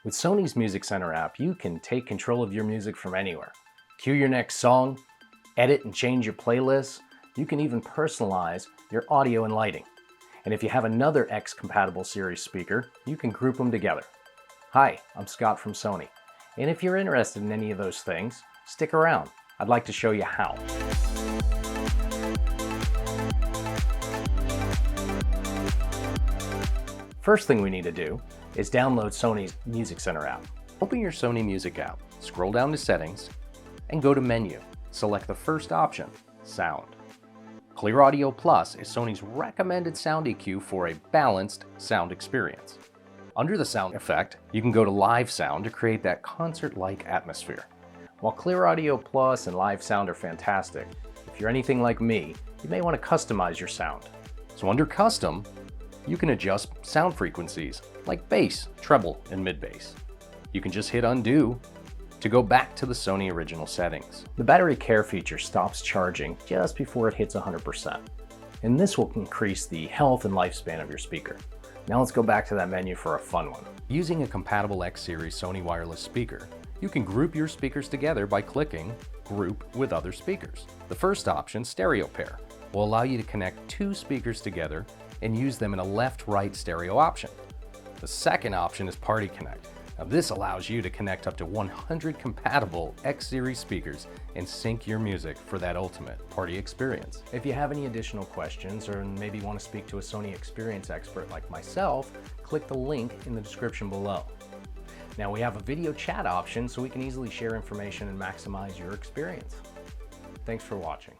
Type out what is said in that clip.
With Sony's Music Center app, you can take control of your music from anywhere. Cue your next song, edit and change your playlists. You can even personalize your audio and lighting. And if you have another X-compatible series speaker, you can group them together. Hi, I'm Scott from Sony. And if you're interested in any of those things, stick around. I'd like to show you how. First thing we need to do is download Sony's Music Center app. Open your Sony Music app, scroll down to Settings, and go to Menu. Select the first option, Sound. Clear Audio Plus is Sony's recommended sound EQ for a balanced sound experience. Under the sound effect, you can go to Live Sound to create that concert-like atmosphere. While Clear Audio Plus and Live Sound are fantastic, if you're anything like me, you may want to customize your sound. So under Custom, you can adjust sound frequencies like bass, treble, and mid-bass. You can just hit undo to go back to the Sony original settings. The battery care feature stops charging just before it hits 100%, and this will increase the health and lifespan of your speaker. Now let's go back to that menu for a fun one. Using a compatible X Series Sony wireless speaker, you can group your speakers together by clicking Group with Other Speakers. The first option, Stereo Pair, will allow you to connect two speakers together and use them in a left-right stereo option. The second option is Party Connect. Now this allows you to connect up to 100 compatible X Series speakers and sync your music for that ultimate party experience. If you have any additional questions or maybe want to speak to a Sony experience expert like myself, click the link in the description below. Now we have a video chat option so we can easily share information and maximize your experience. Thanks for watching.